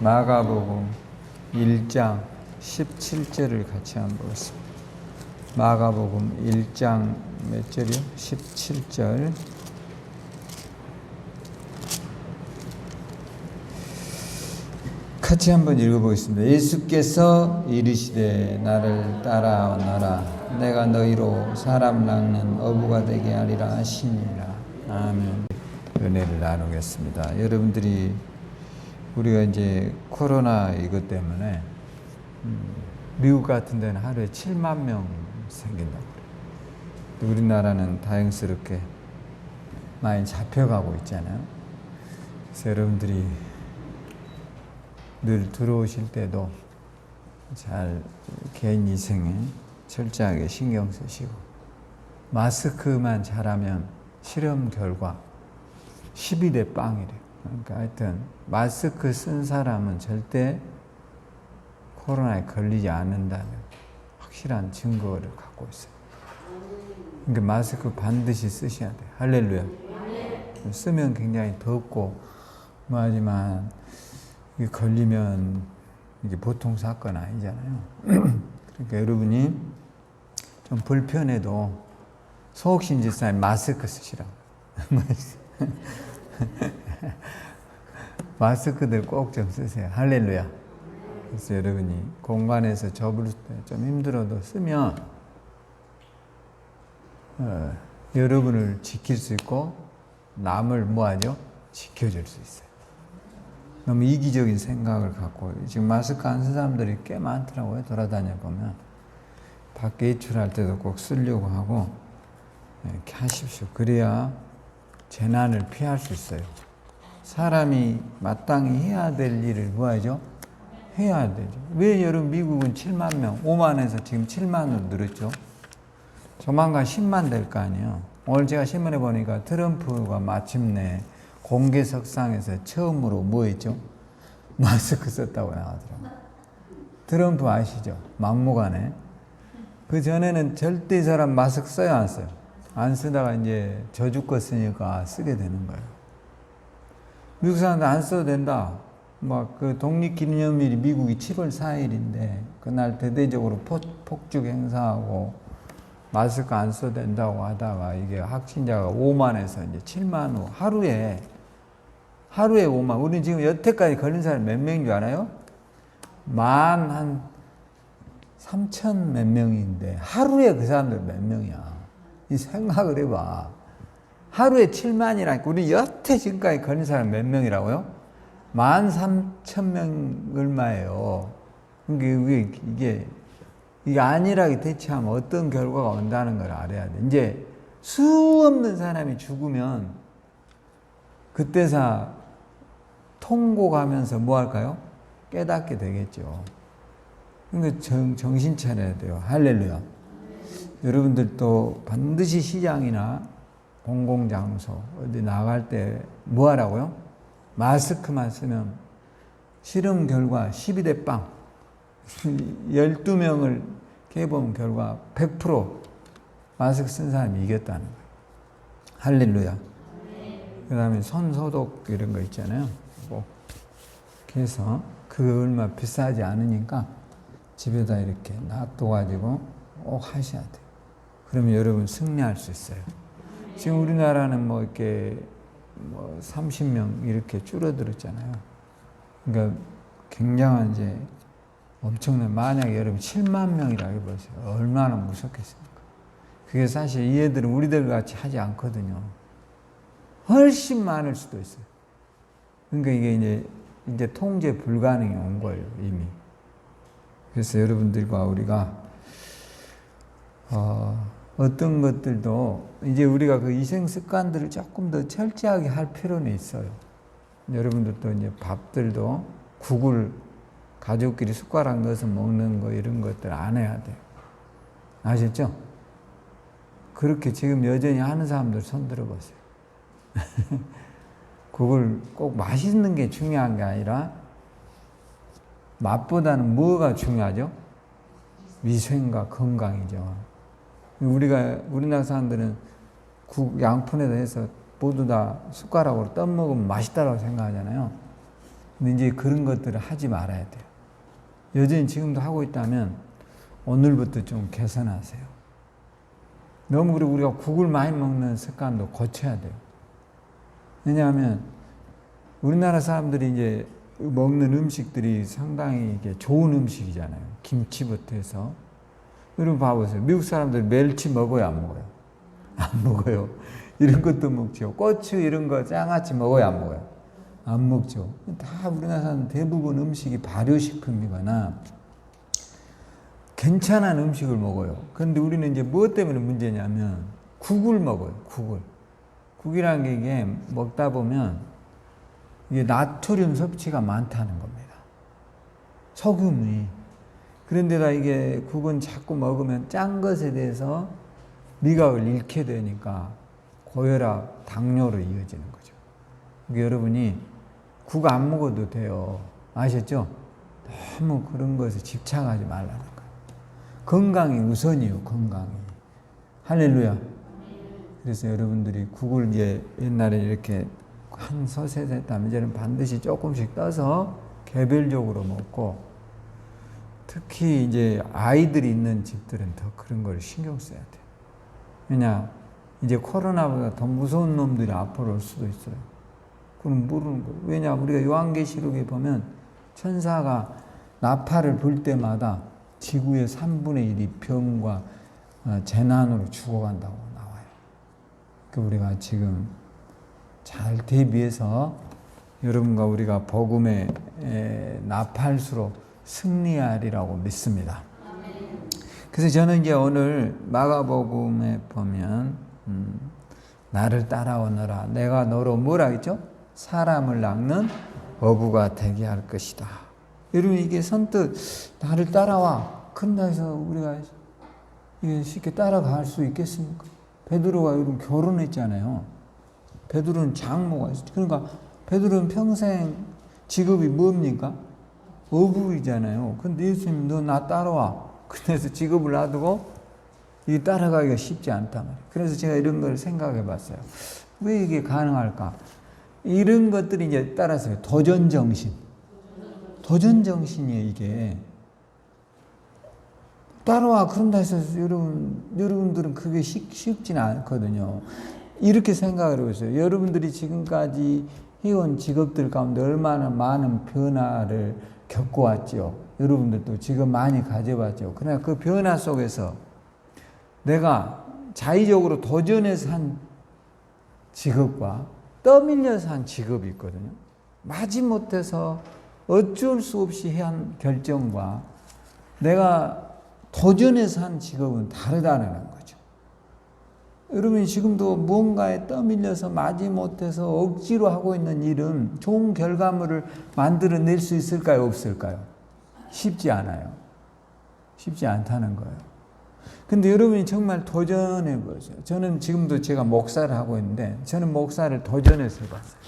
마가복음 1장 17절을 같이 한번 보겠습니다. 마가복음 1장 몇 절이요? 17절. 같이 한번 읽어보겠습니다. 예수께서 이르시되 나를 따라오너라. 내가 너희로 사람 낚는 어부가 되게 하리라 하시니라. 아멘. 은혜를 나누겠습니다. 여러분들이 우리가 이제 코로나 이것 때문에 미국 같은 데는 하루에 7만 명 생긴다고 그래요. 우리나라는 다행스럽게 많이 잡혀가고 있잖아요. 그래서 여러분들이 늘 들어오실 때도 잘 개인 위생에 철저하게 신경 쓰시고, 마스크만 잘하면 실험 결과 12대 빵이래요. 그러니까 하여튼 마스크 쓴 사람은 절대 코로나에 걸리지 않는다는 확실한 증거를 갖고 있어요. 그러니까 마스크 반드시 쓰셔야 돼요. 할렐루야. 쓰면 굉장히 덥고 하지만 이게 걸리면 이게 보통 사건 아니잖아요. 그러니까 여러분이 좀 불편해도 소옥신 집사님 마스크 쓰시라고. 마스크들 꼭 좀 쓰세요. 할렐루야. 그래서 여러분이 공간에서 접을 때 좀 힘들어도 쓰면 여러분을 지킬 수 있고 남을 뭐하죠? 지켜줄 수 있어요. 너무 이기적인 생각을 갖고 지금 마스크 안 쓴 사람들이 꽤 많더라고요. 돌아다녀 보면 밖에 외출할 때도 꼭 쓰려고 하고 이렇게 하십시오. 그래야 재난을 피할 수 있어요. 사람이 마땅히 해야 될 일을 뭐하죠? 해야 되죠. 왜 여러분 미국은 7만 명, 5만에서 지금 7만으로 늘었죠? 조만간 10만 될 거 아니에요. 오늘 제가 신문에 보니까 트럼프가 마침내 공개석상에서 처음으로 뭐 했죠? 마스크 썼다고 나오더라고요. 트럼프 아시죠? 막무가내. 그 전에는 절대 이 사람 마스크 써요, 안 써요? 안 쓰다가 이제 저주껏 쓰니까 쓰게 되는 거예요. 미국 사람들 안 써도 된다. 막 그 독립기념일이 미국이 7월 4일인데 그날 대대적으로 폭죽 행사하고 마스크 안 써도 된다고 하다가 이게 확진자가 5만에서 이제 7만 후 하루에 5만. 우리 지금 여태까지 걸린 사람이 몇 명인 줄 알아요? 한 3천 몇 명인데 하루에 그 사람들 몇 명이야? 이 생각을 해봐. 하루에 7만이라니까 우리 여태 지금까지 걸린 사람 몇 명이라고요? 13,000명 얼마예요. 이게 안일하게 대처하면 어떤 결과가 온다는 걸 알아야 돼. 이제 수 없는 사람이 죽으면 그때서 통곡하면서 뭐 할까요? 깨닫게 되겠죠. 그러니까 정신 차려야 돼요. 할렐루야. 여러분들도 반드시 시장이나 공공장소 어디 나갈 때 뭐 하라고요? 마스크만 쓰면 실험 결과 12대 빵 12명을 해본 결과 100% 마스크 쓴 사람이 이겼다는 거예요. 할렐루야. 그 다음에 손 소독 이런 거 있잖아요. 꼭 해서 그거 얼마 비싸지 않으니까 집에다 이렇게 놔둬가지고 꼭 하셔야 돼요. 그러면 여러분 승리할 수 있어요. 지금 우리나라는 뭐 이렇게 30명 이렇게 줄어들었잖아요. 그러니까 굉장한 이제 엄청난, 만약에 여러분 7만 명이라고 해보세요. 얼마나 무섭겠습니까? 그게 사실 이 애들은 우리들 같이 하지 않거든요. 훨씬 많을 수도 있어요. 그러니까 이게 이제 통제 불가능이 온 거예요, 이미. 그래서 여러분들과 우리가 어떤 것들도 이제 우리가 그 위생 습관들을 조금 더 철저하게 할 필요는 있어요. 여러분들도 이제 밥들도 국을 가족끼리 숟가락 넣어서 먹는 거 이런 것들 안 해야 돼요. 아셨죠? 그렇게 지금 여전히 하는 사람들 손 들어보세요. 국을 꼭 맛있는 게 중요한 게 아니라 맛보다는 뭐가 중요하죠? 위생과 건강이죠. 우리나라 사람들은 국 양푼에다 해서 모두 다 숟가락으로 떠먹으면 맛있다고 생각하잖아요. 근데 이제 그런 것들을 하지 말아야 돼요. 여전히 지금도 하고 있다면 오늘부터 좀 개선하세요. 너무 그리고 우리가 국을 많이 먹는 습관도 고쳐야 돼요. 왜냐하면 우리나라 사람들이 이제 먹는 음식들이 상당히 이게 좋은 음식이잖아요. 김치부터 해서. 여러분 봐보세요. 미국 사람들 멸치 먹어요, 안 먹어요? 안 먹어요. 이런 것도 먹죠. 고추 이런 거 장아찌 먹어요, 안 먹어요? 안 먹죠. 다 우리나라 사람 대부분 음식이 발효식품이거나 괜찮은 음식을 먹어요. 그런데 우리는 이제 무엇 때문에 문제냐면 국을 먹어요. 국이라는 게 이게 먹다 보면 이게 나트륨 섭취가 많다는 겁니다. 소금이. 그런데다 이게 국은 자꾸 먹으면 짠 것에 대해서 미각을 잃게 되니까 고혈압, 당뇨로 이어지는 거죠. 그러니까 여러분이 국 안 먹어도 돼요. 아셨죠? 너무 그런 것에 집착하지 말라는 거예요. 건강이 우선이요, 건강이. 할렐루야. 그래서 여러분들이 국을 이제 옛날에 이렇게 한 서셋 했다면 이제는 반드시 조금씩 떠서 개별적으로 먹고, 특히 이제 아이들이 있는 집들은 더 그런 걸 신경 써야 돼요. 왜냐, 이제 코로나보다 더 무서운 놈들이 앞으로 올 수도 있어요. 그럼 모르는 거예요. 왜냐, 우리가 요한계시록에 보면 천사가 나팔을 불 때마다 지구의 3분의 1이 병과 재난으로 죽어간다고 나와요. 그 우리가 지금 잘 대비해서 여러분과 우리가 복음의 나팔수로 승리하리라고 믿습니다. 그래서 저는 이제 오늘 마가복음에 보면 나를 따라오너라. 내가 너로 뭐라 했죠? 사람을 낚는 어부가 되게 할 것이다. 여러분 이게 선뜻 나를 따라와. 그런다 해서 우리가 이게 쉽게 따라갈 수 있겠습니까? 베드로가 여러분 결혼했잖아요. 베드로는 장모가 있었죠. 그러니까 베드로는 평생 직업이 뭡니까? 어부이잖아요. 근데 예수님 너 나 따라와. 그래서 직업을 놔두고 이 따라가기가 쉽지 않단 말이에요. 그래서 제가 이런 걸 생각해 봤어요. 왜 이게 가능할까? 이런 것들이 이제 따라서 도전정신. 도전정신이에요, 이게. 따라와. 그런다 해서 여러분들은 그게 쉽지는 않거든요. 이렇게 생각을 해보세요. 여러분들이 지금까지 해온 직업들 가운데 얼마나 많은 변화를 겪어왔죠. 여러분들도 지금 많이 가져봤죠. 그러나 그 변화 속에서 내가 자의적으로 도전해서 한 직업과 떠밀려서 한 직업이 있거든요. 마지못해서 어쩔 수 없이 한 결정과 내가 도전해서 한 직업은 다르다는 거죠. 여러분이 지금도 무언가에 떠밀려서 마지못해서 억지로 하고 있는 일은 좋은 결과물을 만들어낼 수 있을까요? 없을까요? 쉽지 않아요. 쉽지 않다는 거예요. 근데 여러분이 정말 도전해 보세요. 저는 지금도 제가 목사를 하고 있는데 저는 목사를 도전해서 해봤어요.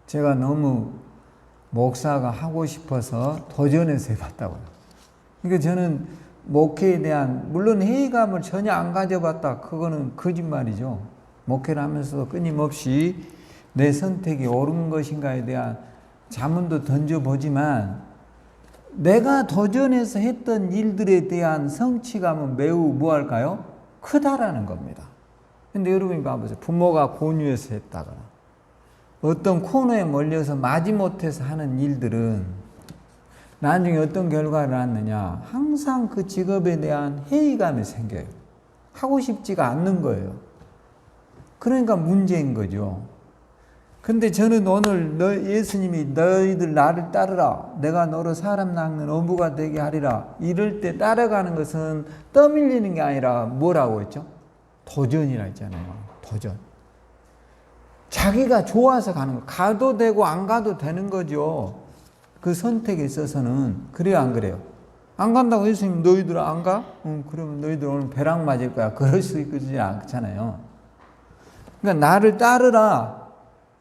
제가 너무 목사가 하고 싶어서 도전해서 해봤다고요. 그러니까 저는 목회에 대한 물론 회의감을 전혀 안 가져봤다. 그거는 거짓말이죠. 목회를 하면서도 끊임없이 내 선택이 옳은 것인가에 대한 자문도 던져보지만 내가 도전해서 했던 일들에 대한 성취감은 매우 뭐할까요? 크다라는 겁니다. 근데 여러분이 봐보세요. 부모가 권유해서 했다거나 어떤 코너에 몰려서 마지못해서 하는 일들은 나중에 어떤 결과를 낳느냐? 항상 그 직업에 대한 회의감이 생겨요. 하고 싶지가 않는 거예요. 그러니까 문제인 거죠. 근데 저는 오늘 예수님이 너희들 나를 따르라. 내가 너로 사람 낚는 어부가 되게 하리라. 이럴 때 따라가는 것은 떠밀리는 게 아니라 뭐라고 했죠? 도전이라 했잖아요. 도전. 자기가 좋아서 가는 거. 가도 되고 안 가도 되는 거죠. 그 선택에 있어서는. 그래요, 안 그래요? 안 간다고 예수님 너희들 안 가? 그러면 너희들 오늘 벼락 맞을 거야. 그럴 수 있지 않잖아요. 그러니까 나를 따르라.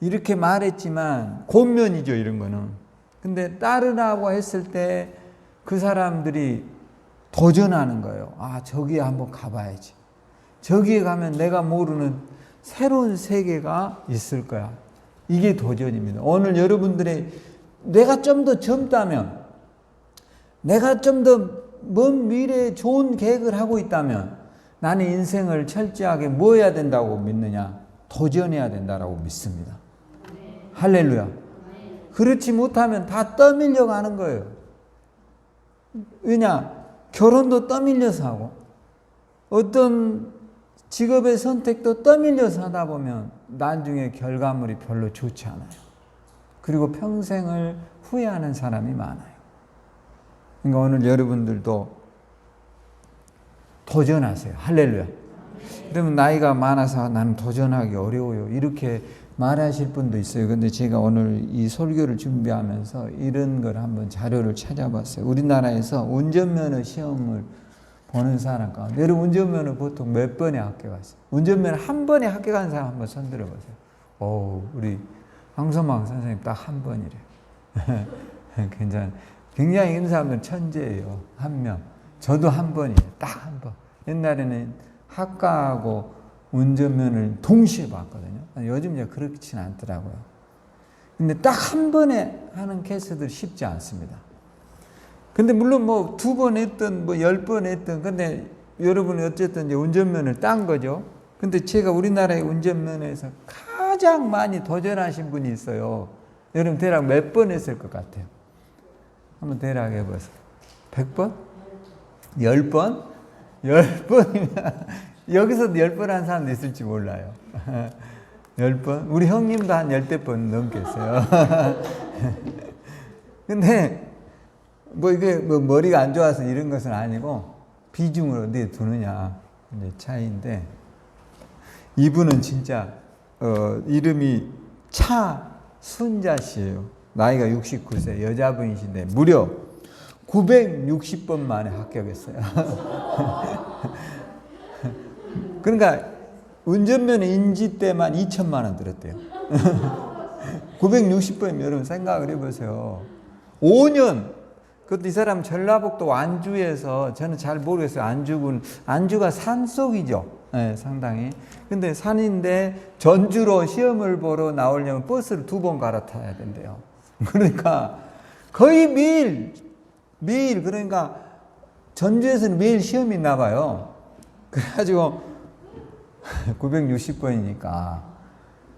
이렇게 말했지만 권면이죠, 이런 거는. 근데 따르라고 했을 때 그 사람들이 도전하는 거예요. 아, 저기에 한번 가봐야지. 저기에 가면 내가 모르는 새로운 세계가 있을 거야. 이게 도전입니다. 오늘 여러분들의 내가 좀 더 젊다면, 내가 좀 더 먼 미래에 좋은 계획을 하고 있다면 나는 인생을 철저하게 뭐 해야 된다고 믿느냐? 도전해야 된다고 믿습니다. 할렐루야. 그렇지 못하면 다 떠밀려 가는 거예요. 왜냐? 결혼도 떠밀려서 하고 어떤 직업의 선택도 떠밀려서 하다 보면 나중에 결과물이 별로 좋지 않아요. 그리고 평생을 후회하는 사람이 많아요. 그러니까 오늘 여러분들도 도전하세요. 할렐루야. 그러면 나이가 많아서 나는 도전하기 어려워요, 이렇게 말하실 분도 있어요. 근데 제가 오늘 이 설교를 준비하면서 이런 걸 한번 자료를 찾아봤어요. 우리나라에서 운전면허 시험을 보는 사람 가운데, 여러분 운전면허 보통 몇 번에 합격하세요? 운전면허 한 번에 합격한 사람 한번 손들어 보세요. 오, 우리 황소망 선생님 딱 한 번이래. 괜찮아요. 굉장히 있는 사람들은 천재예요. 한 명. 저도 한 번이에요. 딱 한 번. 옛날에는 학과하고 운전면허를 동시에 봤거든요. 요즘 이제 그렇지는 않더라고요. 근데 딱 한 번에 하는 케이스들 쉽지 않습니다. 근데 물론 뭐 2번 했든 뭐 10번 했든, 근데 여러분이 어쨌든 이제 운전면허를 딴 거죠. 근데 제가 우리나라의 운전면허에서 가장 많이 도전하신 분이 있어요. 여러분 대략 몇 번 했을 것 같아요? 한번 대략 해보세요. 100번? 10번? 10번이면 여기서도 10번 한 사람도 있을지 몰라요. 10번? 우리 형님도 한 10대 번 넘겠어요. 근데 뭐 이게 뭐 머리가 안 좋아서 이런 것은 아니고 비중을 어디에 두느냐 이제 차이인데, 이분은 진짜 이름이 차순자 씨예요. 나이가 69세 여자분이신데 무려 960번 만에 합격했어요. 그러니까 운전면허 인지 때만 2천만 원 들었대요. 960번이면 여러분 생각을 해보세요. 5년. 그것도 이 사람 전라북도 완주에서, 저는 잘 모르겠어요. 안주가 산속이죠. 네, 상당히. 근데 산인데 전주로 시험을 보러 나오려면 버스를 2번 갈아타야 된대요. 그러니까 거의 매일 그러니까 전주에서는 매일 시험이 있나 봐요. 그래가지고 960번이니까.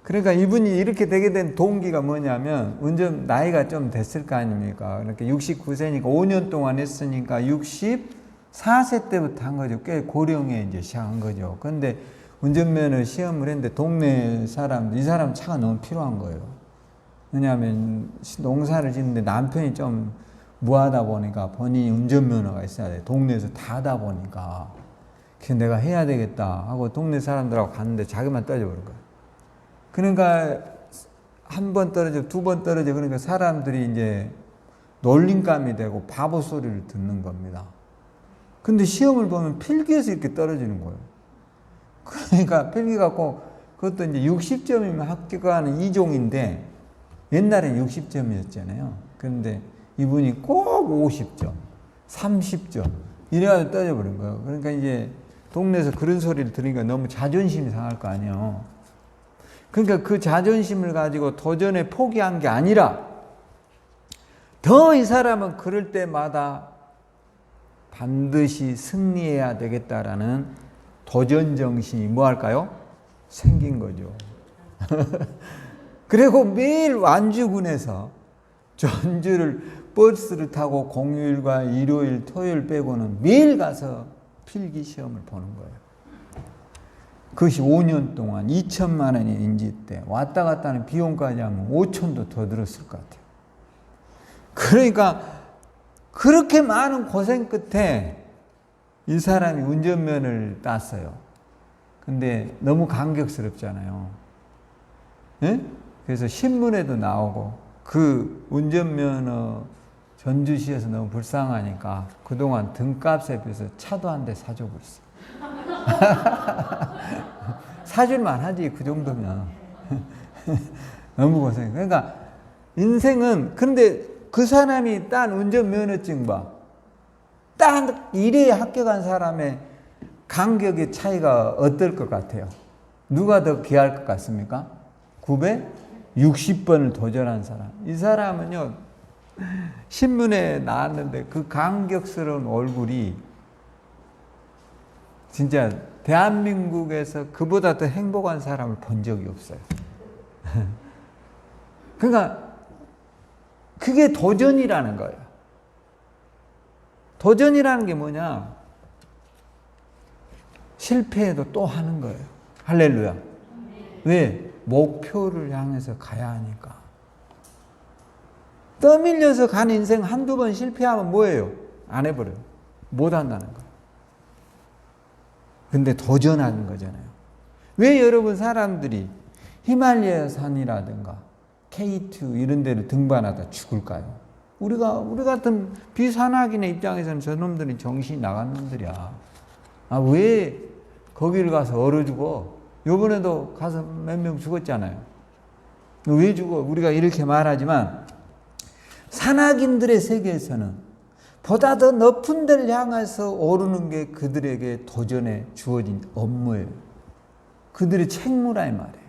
그러니까 이분이 이렇게 되게 된 동기가 뭐냐면, 운전 나이가 좀 됐을 거 아닙니까? 그러니까 69세니까 5년 동안 했으니까 64세 때부터 한 거죠. 꽤 고령에 이제 시작한 거죠. 그런데 운전면허 시험을 했는데 동네 사람들, 이 사람 차가 너무 필요한 거예요. 왜냐하면 농사를 짓는데 남편이 좀 무하다 보니까 본인이 운전면허가 있어야 돼. 동네에서 다 하다 보니까. 그래서 내가 해야 되겠다 하고 동네 사람들하고 갔는데 자기만 떨어져버린 거예요. 그러니까 한 번 떨어져, 2번 떨어져. 그러니까 사람들이 이제 놀림감이 되고 바보 소리를 듣는 겁니다. 근데 시험을 보면 필기에서 이렇게 떨어지는 거예요. 그러니까 필기 갖고, 그것도 이제 60점이면 합격하는 2종인데 옛날엔 60점이었잖아요. 그런데 이분이 꼭 50점, 30점 이래가지고 떨어져버린 거예요. 그러니까 이제 동네에서 그런 소리를 들으니까 너무 자존심이 상할 거 아니에요. 그러니까 그 자존심을 가지고 도전에 포기한 게 아니라, 더 이 사람은 그럴 때마다 반드시 승리해야 되겠다라는 도전 정신이 뭐 할까요? 생긴 거죠. 그리고 매일 완주군에서 전주를 버스를 타고 공휴일과 일요일, 토요일 빼고는 매일 가서 필기 시험을 보는 거예요. 그것이 5년 동안 2천만 원이 인지 때 왔다 갔다 하는 비용까지 하면 5천도 더 들었을 것 같아요. 그러니까 그렇게 많은 고생 끝에 이 사람이 운전면허를 땄어요. 근데 너무 감격스럽잖아요. 네? 그래서 신문에도 나오고, 그 운전면허 전주시에서 너무 불쌍하니까 그동안 등값에 비해서 차도 한 대 사줘 버렸어요. 사줄만 하지, 그 정도면. 너무 고생. 그러니까 인생은, 그런데 그 사람이 딴 운전면허증 봐. 딴 일에 합격한 사람의 간격의 차이가 어떨 것 같아요? 누가 더 귀할 것 같습니까? 9배? 60번을 도전한 사람. 이 사람은요, 신문에 나왔는데 그 감격스러운 얼굴이 진짜 대한민국에서 그보다 더 행복한 사람을 본 적이 없어요. 그러니까 그게 도전이라는 거예요. 도전이라는 게 뭐냐? 실패해도 또 하는 거예요. 할렐루야. 왜? 목표를 향해서 가야 하니까. 떠밀려서 간 인생 한두 번 실패하면 뭐예요? 안 해버려요. 못 한다는 거예요. 근데 도전하는 거잖아요. 왜 여러분 사람들이 히말라야 산이라든가 K2 이런 데를 등반하다 죽을까요? 우리 같은 비산악인의 입장에서는 저놈들이 정신이 나간 놈들이야. 왜 거기를 가서 얼어 죽어? 요번에도 가서 몇 명 죽었잖아요. 왜 죽어? 우리가 이렇게 말하지만 산악인들의 세계에서는 보다 더 높은 데를 향해서 오르는 게 그들에게 도전에 주어진 업무예요. 그들의 책무라 이 말이에요.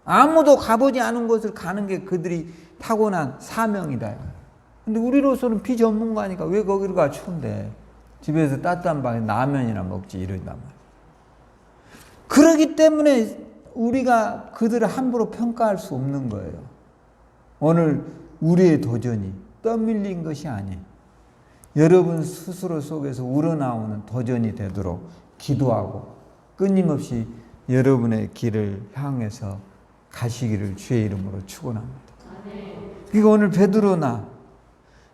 아무도 가보지 않은 곳을 가는 게 그들이 타고난 사명이다. 근데 우리로서는 비전문가니까 왜 거기를 가? 추운데 집에서 따뜻한 방에 라면이나 먹지 이런단 말이에요. 그러기 때문에 우리가 그들을 함부로 평가할 수 없는 거예요. 오늘 우리의 도전이 떠밀린 것이 아니에요. 여러분 스스로 속에서 우러나오는 도전이 되도록 기도하고 끊임없이 여러분의 길을 향해서 가시기를 주의 이름으로 축원합니다. 그러니까 오늘 베드로나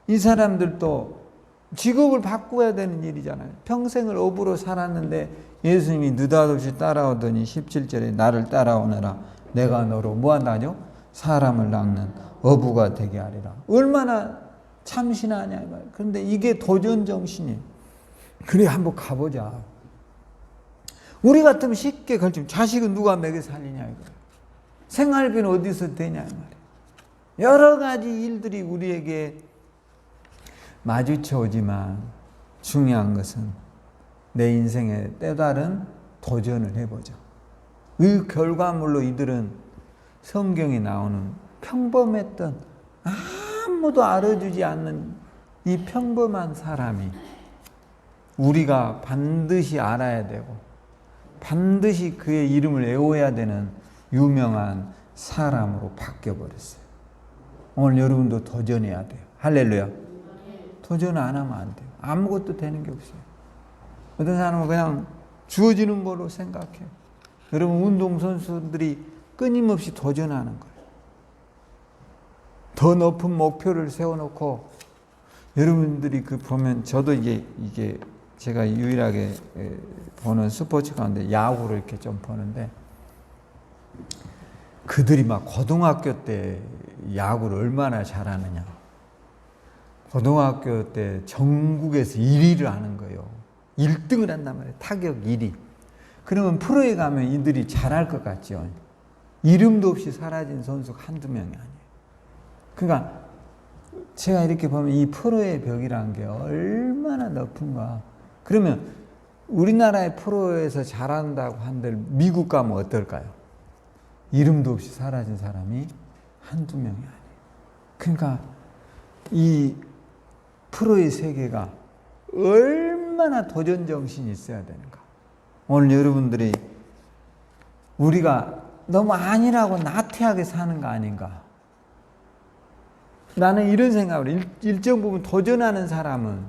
이 사람들도 직업을 바꿔야 되는 일이잖아요. 평생을 어부로 살았는데 예수님이 느닷없이 따라오더니 17절에 나를 따라오너라 내가 너로 뭐한다죠? 사람을 낚는 어부가 되게 하리라. 얼마나 참신하냐 이 말이에요. 그런데 이게 도전 정신이에요. 그래 한번 가보자. 우리 같으면 쉽게 걸치면 자식은 누가 먹여 살리냐 이거예요. 생활비는 어디서 되냐 이 말이에요. 여러 가지 일들이 우리에게 마주쳐 오지만 중요한 것은 내 인생에 때다른 도전을 해보자. 그 결과물로 이들은 성경에 나오는 평범했던 아무도 알아주지 않는 이 평범한 사람이 우리가 반드시 알아야 되고 반드시 그의 이름을 외워야 되는 유명한 사람으로 바뀌어버렸어요. 오늘 여러분도 도전해야 돼요. 할렐루야. 도전 안 하면 안 돼요. 아무것도 되는 게 없어요. 어떤 사람은 그냥 주어지는 거로 생각해요. 여러분 운동선수들이 끊임없이 도전하는 거예요. 더 높은 목표를 세워놓고 여러분들이 그 보면 저도 이게 제가 유일하게 보는 스포츠 가운데 야구를 이렇게 좀 보는데 그들이 막 고등학교 때 야구를 얼마나 잘하느냐. 고등학교 때 전국에서 1위를 하는 거예요. 1등을 한단 말이에요. 타격 1위. 그러면 프로에 가면 이들이 잘할 것 같죠. 이름도 없이 사라진 선수가 한두 명이 아니에요. 그러니까 제가 이렇게 보면 이 프로의 벽이라는 게 얼마나 높은가. 그러면 우리나라의 프로에서 잘한다고 한들 미국 가면 어떨까요? 이름도 없이 사라진 사람이 한두 명이 아니에요. 그러니까 이 프로의 세계가 얼마나 도전 정신이 있어야 되는가. 오늘 여러분들이 우리가 너무 아니라고 나태하게 사는 거 아닌가. 나는 이런 생각을 일정 부분 도전하는 사람은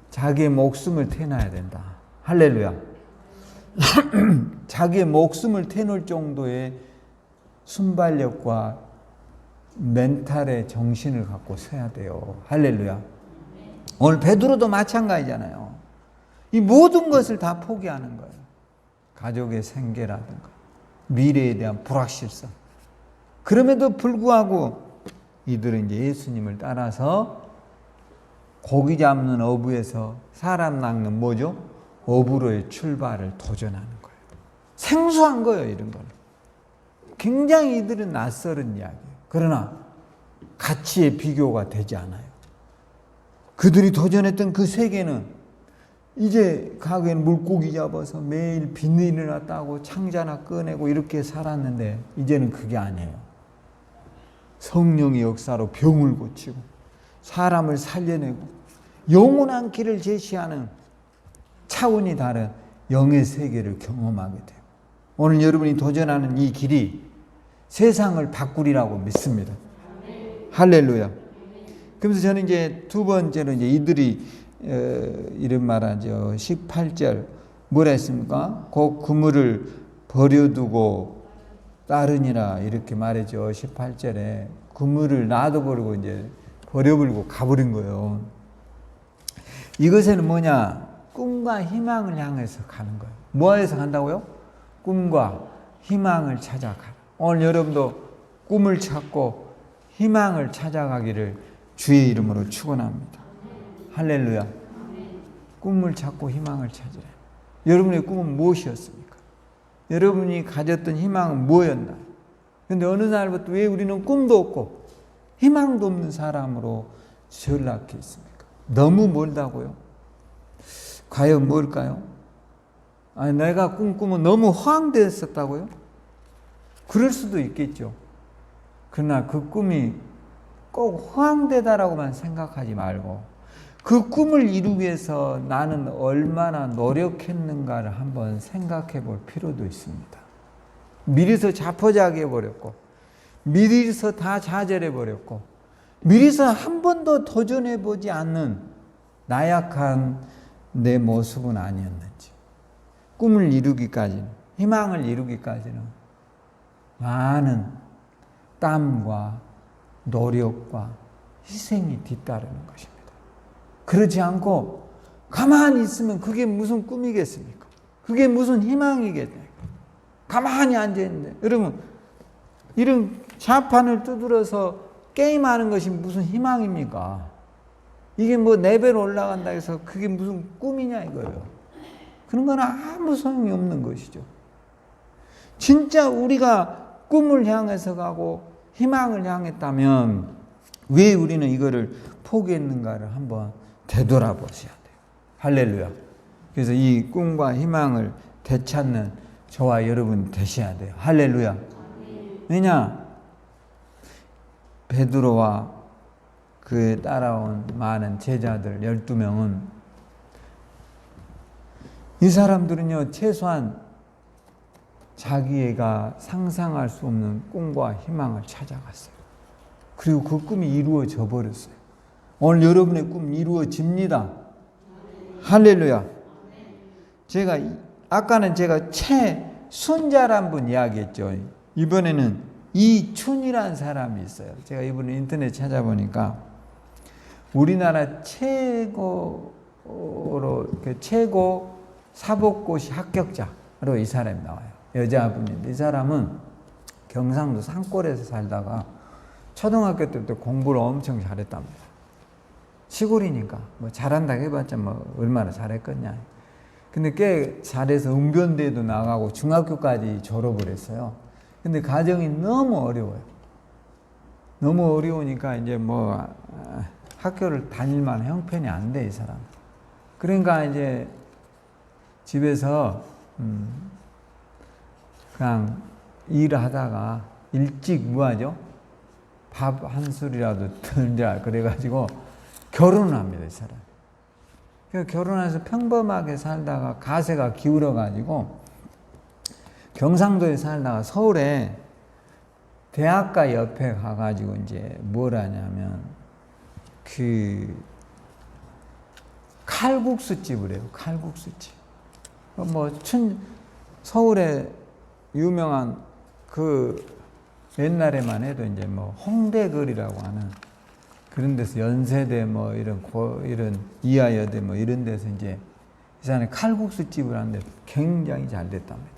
자기의 목숨을 태놔야 된다. 할렐루야. 자기의 목숨을 태놓을 정도의 순발력과 멘탈의 정신을 갖고 서야 돼요. 할렐루야. 오늘 베드로도 마찬가지잖아요. 이 모든 것을 다 포기하는 거예요. 가족의 생계라든가 미래에 대한 불확실성. 그럼에도 불구하고 이들은 이제 예수님을 따라서 고기 잡는 어부에서 사람 낚는 뭐죠? 어부로의 출발을 도전하는 거예요. 생소한 거예요, 이런 거는. 굉장히 이들은 낯설은 이야기예요. 그러나 가치의 비교가 되지 않아요. 그들이 도전했던 그 세계는 이제 가게는 물고기 잡아서 매일 비닐이나 따고 창자나 꺼내고 이렇게 살았는데 이제는 그게 아니에요. 성령의 역사로 병을 고치고 사람을 살려내고 영원한 길을 제시하는 차원이 다른 영의 세계를 경험하게 돼요. 오늘 여러분이 도전하는 이 길이 세상을 바꾸리라고 믿습니다. 할렐루야. 그래서 저는 이제 두 번째로 이제 이들이 이런 말하죠. 18절 뭐라 했습니까? 곧 그물을 버려두고 따르니라 이렇게 말했죠. 18절에 그물을 놔둬버리고 이제 버려버리고 가버린 거예요. 이것에는 뭐냐? 꿈과 희망을 향해서 가는 거예요. 뭐해서 간다고요? 꿈과 희망을 찾아가. 오늘 여러분도 꿈을 찾고 희망을 찾아가기를 주의 이름으로 축원합니다. 할렐루야. 꿈을 찾고 희망을 찾으라. 여러분의 꿈은 무엇이었습니까? 여러분이 가졌던 희망은 뭐였나요? 그런데 어느 날부터 왜 우리는 꿈도 없고 희망도 없는 사람으로 전락해 있습니까? 너무 멀다고요? 과연 뭘까요? 아니, 내가 꿈꾸면 너무 허황되었었다고요? 그럴 수도 있겠죠. 그러나 그 꿈이 꼭 허황되다라고만 생각하지 말고 그 꿈을 이루기 위해서 나는 얼마나 노력했는가를 한번 생각해 볼 필요도 있습니다. 미리서 자포자기해 버렸고 미리서 다 좌절해 버렸고 미리서 한 번도 도전해 보지 않는 나약한 내 모습은 아니었는지, 꿈을 이루기까지는, 희망을 이루기까지는 많은 땀과 노력과 희생이 뒤따르는 것입니다. 그렇지 않고 가만히 있으면 그게 무슨 꿈이겠습니까? 그게 무슨 희망이겠습니까? 가만히 앉아있는데, 여러분, 이런 자판을 두드려서 게임하는 것이 무슨 희망입니까? 이게 뭐 레벨 올라간다 해서 그게 무슨 꿈이냐 이거예요. 그런 건 아무 소용이 없는 것이죠. 진짜 우리가 꿈을 향해서 가고 희망을 향했다면 왜 우리는 이거를 포기했는가를 한번 되돌아보셔야 돼요. 할렐루야. 그래서 이 꿈과 희망을 되찾는 저와 여러분 되셔야 돼요. 할렐루야. 왜냐? 베드로와 그에 따라온 많은 제자들 12명은 이 사람들은요, 최소한 자기가 상상할 수 없는 꿈과 희망을 찾아갔어요. 그리고 그 꿈이 이루어져 버렸어요. 오늘 여러분의 꿈 이루어집니다. 할렐루야. 아까는 제가 최순자란 분 이야기했죠. 이번에는 이춘이라는 사람이 있어요. 제가 이번에 인터넷 찾아보니까 우리나라 최고 사법고시 합격자로 이 사람이 나와요. 여자분인데 이 사람은 경상도 산골에서 살다가 초등학교 때부터 공부를 엄청 잘했답니다. 시골이니까 뭐 잘한다 해봤자 뭐 얼마나 잘했겠냐. 근데 꽤 잘해서 웅변대도 나가고 중학교까지 졸업을 했어요. 근데 가정이 너무 어려워요. 너무 어려우니까 이제 뭐 학교를 다닐 만한 형편이 안 돼, 이 사람. 그러니까 이제 집에서 그냥 일을 하다가 일찍 뭐하죠? 밥 한 술이라도 들자 그래가지고 결혼을 합니다, 이 사람. 그러니까 결혼해서 평범하게 살다가 가세가 기울어가지고 경상도에 살다가 서울에 대학가 옆에 가가지고 이제 뭘 하냐면 칼국수집을 해요. 칼국수집. 뭐 서울에 유명한 옛날에만 해도 이제 뭐 홍대거리라고 하는 그런 데서 연세대 뭐 이런 이하여대 뭐 이런 데서 이제 이 사람이 칼국수집을 하는데 굉장히 잘 됐답니다.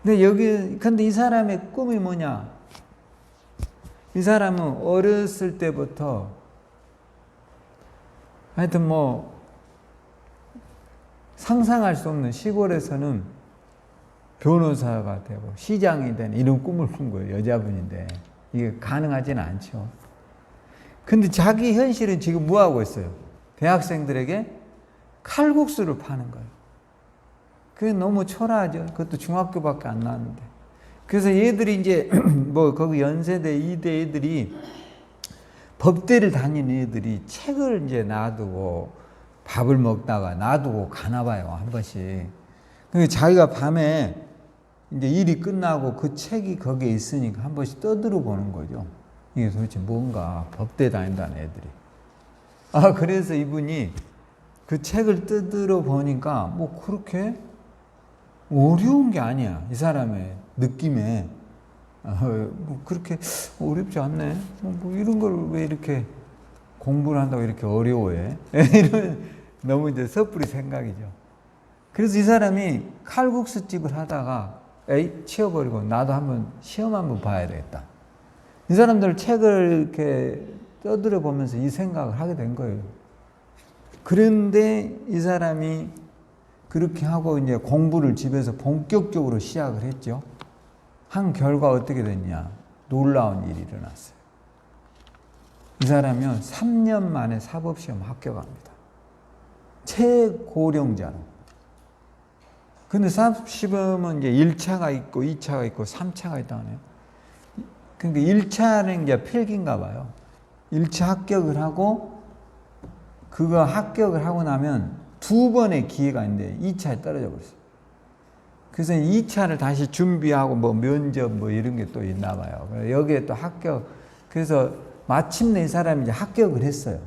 근데 이 사람의 꿈이 뭐냐? 이 사람은 어렸을 때부터 하여튼 뭐 상상할 수 없는 시골에서는 변호사가 되고 시장이 되는 이런 꿈을 꾼 거예요. 여자분인데 이게 가능하지는 않죠. 근데 자기 현실은 지금 뭐 하고 있어요? 대학생들에게 칼국수를 파는 거예요. 그게 너무 초라하죠. 그것도 중학교밖에 안 나왔는데. 그래서 얘들이 이제 뭐 거기 연세대, 이대 애들이 법대를 다니는 애들이 책을 이제 놔두고 밥을 먹다가 놔두고 가나 봐요, 한 번씩. 그러니까 자기가 밤에 이제 일이 끝나고 그 책이 거기에 있으니까 한 번씩 떠들어 보는 거죠. 이게 도대체 뭔가, 법대 다닌다는 애들이. 그래서 이분이 그 책을 뜯으러 보니까 뭐 그렇게 어려운 게 아니야. 이 사람의 느낌에. 뭐 그렇게 어렵지 않네. 뭐 이런 걸 왜 이렇게 공부를 한다고 이렇게 어려워해? 이런 너무 이제 섣부리 생각이죠. 그래서 이 사람이 칼국수 집을 하다가 치워버리고 나도 한번 시험 한번 봐야 되겠다. 이 사람들 책을 이렇게 떠들어 보면서 이 생각을 하게 된 거예요. 그런데 이 사람이 그렇게 하고 이제 공부를 집에서 본격적으로 시작을 했죠. 한 결과 어떻게 됐냐? 놀라운 일이 일어났어요. 이 사람이요, 3년 만에 사법시험 합격합니다. 최고령자로. 근데 사법시험은 이제 1차가 있고 2차가 있고 3차가 있다고 하네요. 그러니까 1차는 이제 필기인가 봐요. 1차 합격을 하고 그거 합격을 하고 나면 2번의 기회가 있는데 2차에 떨어져 버렸어요. 그래서 2차를 다시 준비하고 뭐 면접 뭐 이런 게 또 있나 봐요. 여기에 또 합격. 그래서 마침내 이 사람이 이제 합격을 했어요.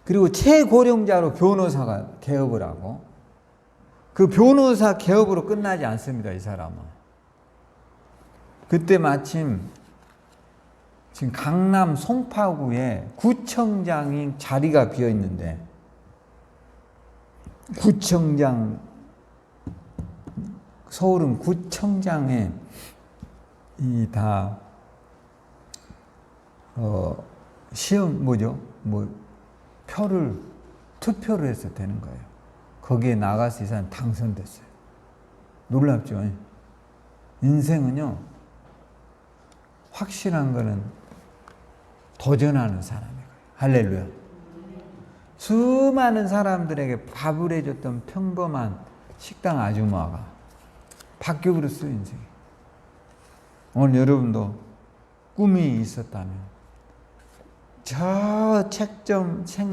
그리고 최고령자로 변호사가 개업을 하고 그 변호사 개업으로 끝나지 않습니다, 이 사람은. 그때 마침 지금 강남 송파구에 구청장이 자리가 비어 있는데 구청장, 서울은 구청장에 이 다 시험 뭐죠? 뭐 투표를 해서 되는 거예요. 거기에 나가서 이 사람 당선됐어요. 놀랍죠? 인생은요, 확실한 거는 도전하는 사람이에요. 할렐루야. 수많은 사람들에게 밥을 해줬던 평범한 식당 아주머니가 바뀌어버렸어요, 인생이. 오늘 여러분도 꿈이 있었다면 저 책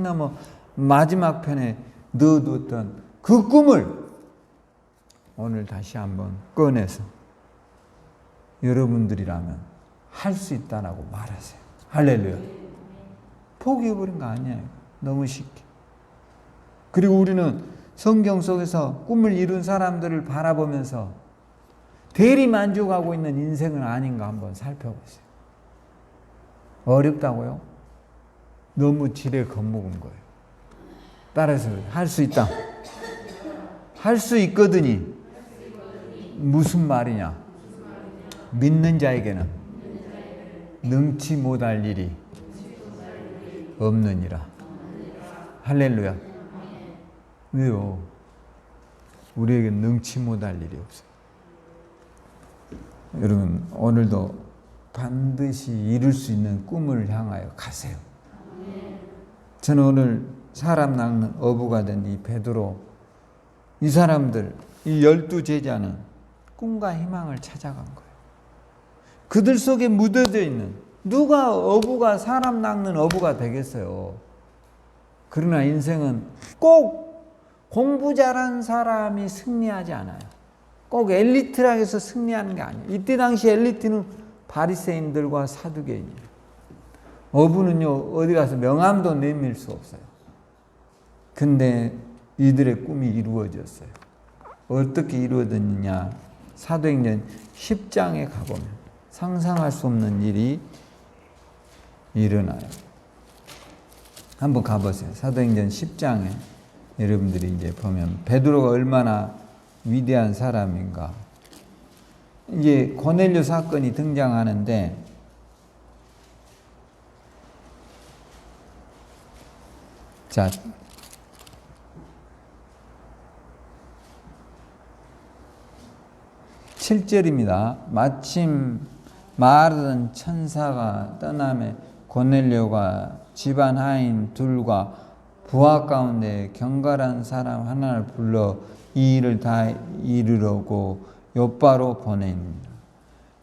넘어 마지막 편에 넣어두었던 그 꿈을 오늘 다시 한번 꺼내서 여러분들이라면 할 수 있다라고 말하세요. 할렐루야. 포기해버린 거 아니에요. 너무 쉽게. 그리고 우리는 성경 속에서 꿈을 이룬 사람들을 바라보면서 대리 만족하고 있는 인생은 아닌가 한번 살펴보세요. 어렵다고요? 너무 지레 겁먹은 거예요. 따라서 할 수 있다. 할 수 있거든이 무슨 말이냐? 믿는 자에게는 능치 못할 일이 없느니라. 할렐루야. 왜요? 우리에게 능치 못할 일이 없어요. 여러분, 오늘도 반드시 이룰 수 있는 꿈을 향하여 가세요. 저는 오늘 사람 낚는 어부가 된 이 베드로, 이 사람들, 이 12제자는 꿈과 희망을 찾아간 거예요. 그들 속에 묻어져 있는, 누가 어부가, 사람 낚는 어부가 되겠어요. 그러나 인생은 꼭 공부 잘한 사람이 승리하지 않아요. 꼭 엘리트라고 해서 승리하는 게 아니에요. 이때 당시 엘리트는 바리새인들과 사두개인이에요. 어부는요, 어디 가서 명함도 내밀 수 없어요. 근데 이들의 꿈이 이루어졌어요. 어떻게 이루어졌느냐? 사도행전 10장에 가보면 상상할 수 없는 일이 일어나요. 한번 가보세요. 사도행전 10장에 여러분들이 이제 보면 베드로가 얼마나 위대한 사람인가. 이제 고넬료 사건이 등장하는데 자, 7절입니다. 마침 말하던 천사가 떠나매 고넬료가 집안 하인 둘과 부하 가운데 경건한 사람 하나를 불러 이 일을 다 이르려고 욥바로 보냅니다.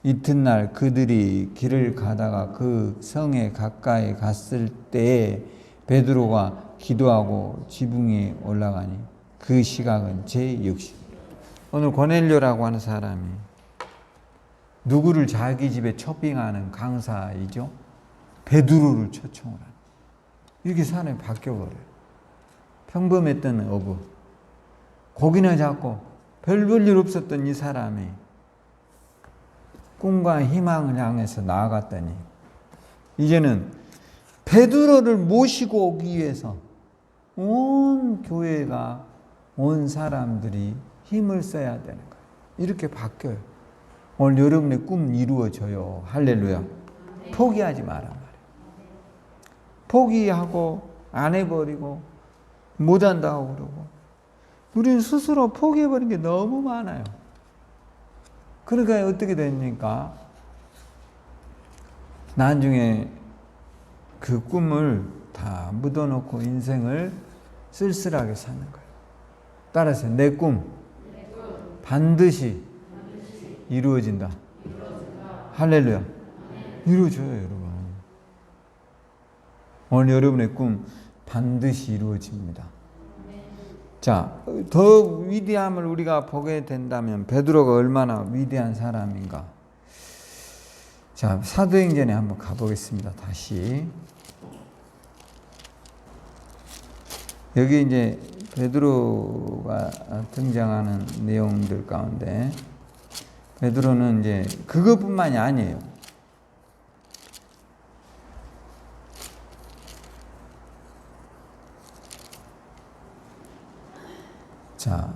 이튿날 그들이 길을 가다가 그 성에 가까이 갔을 때에 베드로가 기도하고 지붕에 올라가니 그 시각은 제6시. 오늘 고넬료라고 하는 사람이 누구를 자기 집에 초빙하는 강사이죠. 베드로를 초청을 하는. 이렇게 사람이 바뀌어버려요. 평범했던 어부, 고기나 잡고 별 볼 일 없었던 이 사람이 꿈과 희망을 향해서 나아갔더니 이제는 베드로를 모시고 오기 위해서 온 교회가, 온 사람들이 힘을 써야 되는 거예요. 이렇게 바뀌어요. 오늘 여러분의 꿈 이루어져요. 할렐루야. 포기하지 마란 말이에요. 포기하고 안 해버리고 못한다고 그러고 우리는 스스로 포기해버린 게 너무 많아요. 그러니까 어떻게 됩니까? 나중에 그 꿈을 다 묻어놓고 인생을 쓸쓸하게 사는 거예요. 따라서 내 꿈 반드시 이루어진다. 할렐루야. 이루어져요, 여러분. 오늘 여러분의 꿈 반드시 이루어집니다. 자, 더 위대함을 우리가 보게 된다면 베드로가 얼마나 위대한 사람인가. 자, 사도행전에 한번 가보겠습니다. 다시. 여기 이제 베드로가 등장하는 내용들 가운데 베드로는 이제 그것뿐만이 아니에요. 자,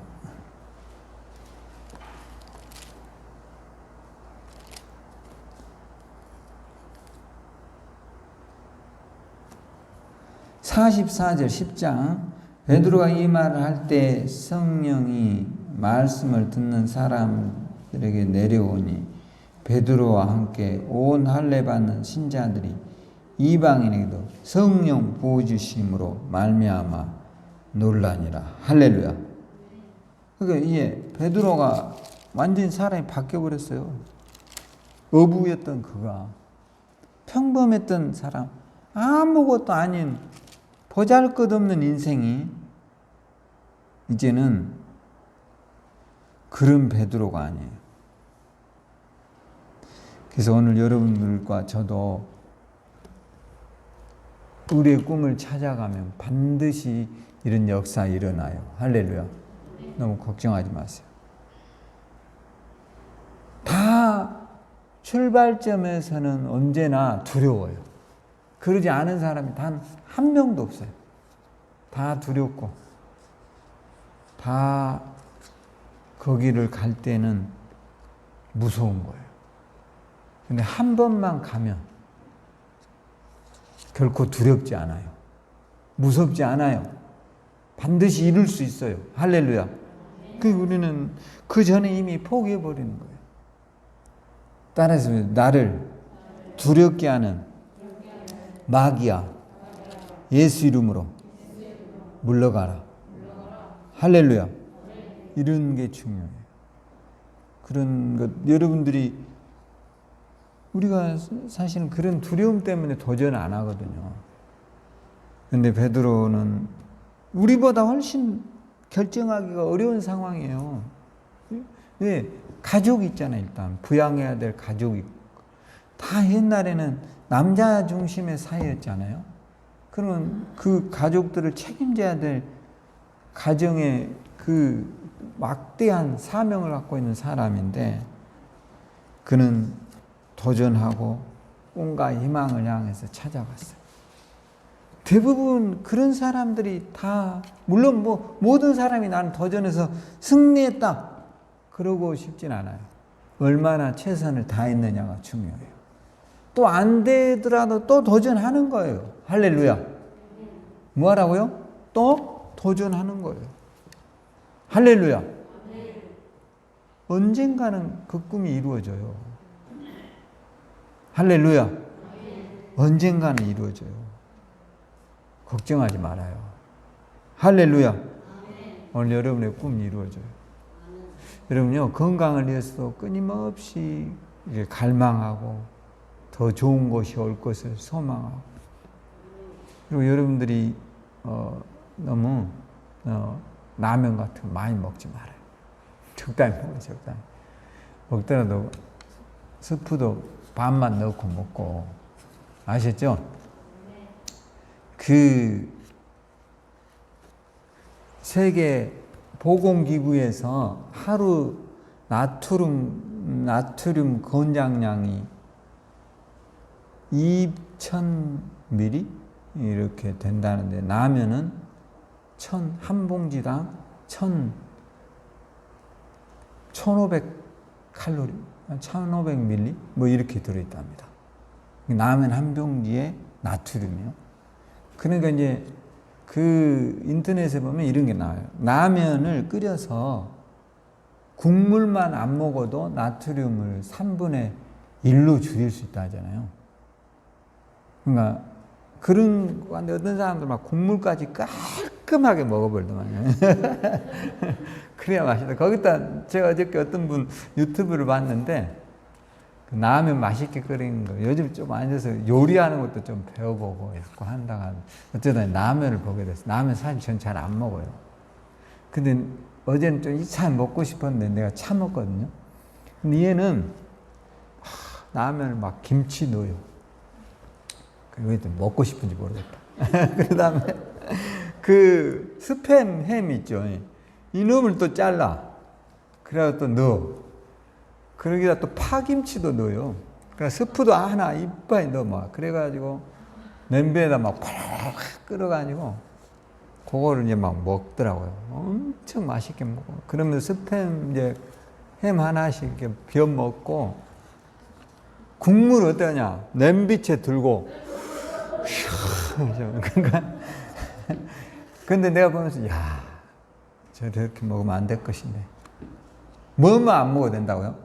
(44절) 10장 베드로가 이 말을 할 때 성령이 말씀을 듣는 사람들에게 내려오니 베드로와 함께 온 할례 받는 신자들이 이방인에게도 성령 부어주심으로 말미암아 놀라니라. 할렐루야. 그러니까 이게 베드로가 완전히 사람이 바뀌어버렸어요. 어부였던 그가, 평범했던 사람, 아무것도 아닌 보잘것없는 인생이 이제는 그런 베드로가 아니에요. 그래서 오늘 여러분들과 저도 우리의 꿈을 찾아가면 반드시 이런 역사 일어나요. 할렐루야. 너무 걱정하지 마세요. 다 출발점에서는 언제나 두려워요. 그러지 않은 사람이 단 한 명도 없어요. 다 두렵고 다 거기를 갈 때는 무서운 거예요. 근데 한 번만 가면 결코 두렵지 않아요. 무섭지 않아요. 반드시 이룰 수 있어요. 할렐루야. 우리는 그 전에 이미 포기해버리는 거예요. 따라서 나를 두렵게 하는 마귀야, 예수 이름으로 물러가라. 할렐루야. 이런 게 중요해요. 그런 것, 여러분들이, 우리가 사실은 그런 두려움 때문에 도전 안 하거든요. 근데 베드로는 우리보다 훨씬 결정하기가 어려운 상황이에요. 왜? 가족이 있잖아요. 일단 부양해야 될 가족이 있고. 다 옛날에는 남자 중심의 사회였잖아요. 그러면 그 가족들을 책임져야 될 가정의 그 막대한 사명을 갖고 있는 사람인데 그는 도전하고 꿈과 희망을 향해서 찾아갔어요. 대부분 그런 사람들이 다, 물론 모든 사람이 나는 도전해서 승리했다 그러고 싶진 않아요. 얼마나 최선을 다했느냐가 중요해요. 또 안 되더라도 또 도전하는 거예요. 할렐루야. 뭐 하라고요? 또 도전하는 거예요. 할렐루야. 언젠가는 그 꿈이 이루어져요. 할렐루야. 언젠가는 이루어져요. 걱정하지 말아요. 할렐루야. 오늘 여러분의 꿈이 이루어져요. 여러분요, 건강을 위해서도 끊임없이 이게 갈망하고 더 좋은 것이 올 것을 소망하고. 그리고 여러분들이 너무 라면 같은 거 많이 먹지 말아요. 적당히 먹어요. 적당히. 먹더라도 스프도 반만 넣고 먹고. 아셨죠? 그 세계 보건기구에서 하루 나트륨 권장량이 2,000ml 이렇게 된다는데, 라면은 한 봉지당 1,500칼로리, 1,500ml 뭐 이렇게 들어있답니다. 라면 한 봉지에 나트륨이요. 그러니까 이제 그 인터넷에 보면 이런 게 나와요. 라면을 끓여서 국물만 안 먹어도 나트륨을 3분의 1로 줄일 수 있다 하잖아요. 그러니까 그런 건데 어떤 사람들 막 국물까지 깔끔하게 먹어버리더만요. 그래야 맛있다. 거기다 제가 어저께 어떤 분 유튜브를 봤는데 그 라면 맛있게 끓이는 거 요즘 좀 앉아서 요리하는 것도 좀 배워보고 자꾸 한다가 어쩌다 라면을 보게 됐어요. 라면 사실 전 잘 안 먹어요. 근데 어제는 좀 참 먹고 싶었는데 내가 참았거든요. 근데 얘는 라면을 막 김치 넣어요. 왜 먹고 싶은지 모르겠다. 그 다음에 그 스팸 햄 있죠. 이놈을 또 잘라. 그래서 또 넣어. 그러기다 또 파김치도 넣어요. 그러니까 스프도 하나 이빨 넣어 막. 그래가지고 냄비에다 막 팍 끓여가지고 그거를 이제 막 먹더라고요. 엄청 맛있게 먹어. 그러면 스팸 이제 햄 하나씩 이렇게 비워 먹고 국물 어떠냐? 냄비채 들고 그러니까 근데 내가 보면서 야, 저렇게 먹으면 안 될 것인데. 뭐만 안 먹어도 된다고요?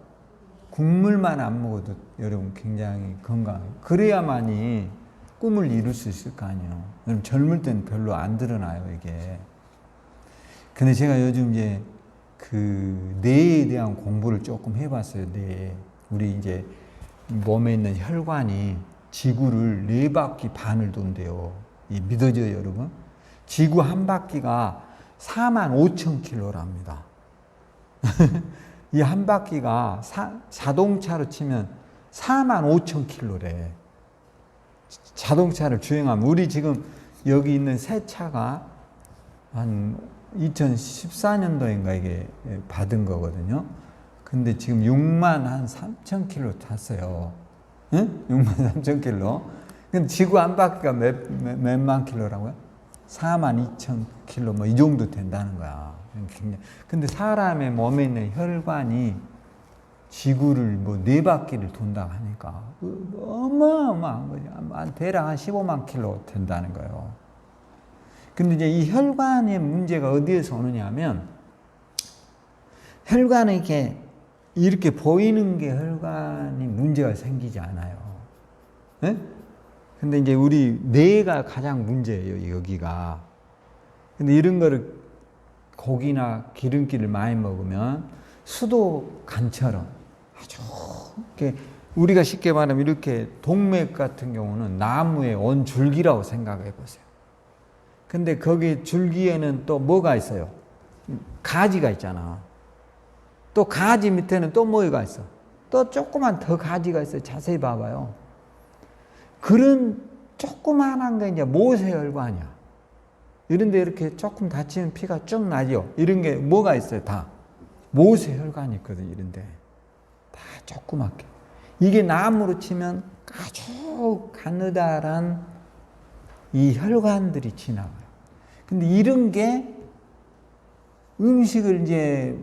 국물만 안 먹어도 여러분 굉장히 건강해요. 그래야만이 꿈을 이룰 수 있을 거 아니에요. 여러분 젊을 때는 별로 안 드러나요, 이게. 근데 제가 요즘 이제 그 뇌에 대한 공부를 조금 해봤어요. 뇌. 우리 이제 몸에 있는 혈관이 지구를 4바퀴 반을 돈대요. 믿어져요, 여러분? 지구 한 바퀴가 45,000km랍니다. 이 한 바퀴가 자동차로 치면 45,000km래. 자동차를 주행하면 우리 지금 여기 있는 새 차가 한 2014년도인가 이게 받은 거거든요. 근데 지금 6만 한 3,000km 탔어요. 응? 6만 3,000km. 근데 지구 한 바퀴가 몇만 킬로라고요? 42,000km 뭐 이 정도 된다는 거야. 근데 사람의 몸에 있는 혈관이 지구를 뭐 4바퀴를 돈다고 하니까 어마어마한 거죠. 대략 한 15만 킬로 된다는 거예요. 근데 이제 이 혈관의 문제가 어디에서 오느냐 하면, 혈관은 이렇게 보이는 게 혈관이 문제가 생기지 않아요. 네? 근데 이제 우리 뇌가 가장 문제예요, 여기가. 근데 이런 거를 고기나 기름기를 많이 먹으면 수도관처럼 아주 이렇게, 우리가 쉽게 말하면 이렇게 동맥 같은 경우는 나무의 원줄기라고 생각해 보세요. 근데 거기 줄기에는 또 뭐가 있어요? 가지가 있잖아. 또 가지 밑에는 또 뭐가 있어? 또 조그만 더 가지가 있어요. 자세히 봐봐요. 그런 조그만한 게 이제 모세혈관이야. 이런데 이렇게 조금 다치면 피가 쭉 나죠. 이런 게 뭐가 있어요? 다 모세혈관이 있거든. 이런데 다 조그맣게. 이게 나무로 치면 아주 가느다란 이 혈관들이 지나가요. 근데 이런 게 음식을 이제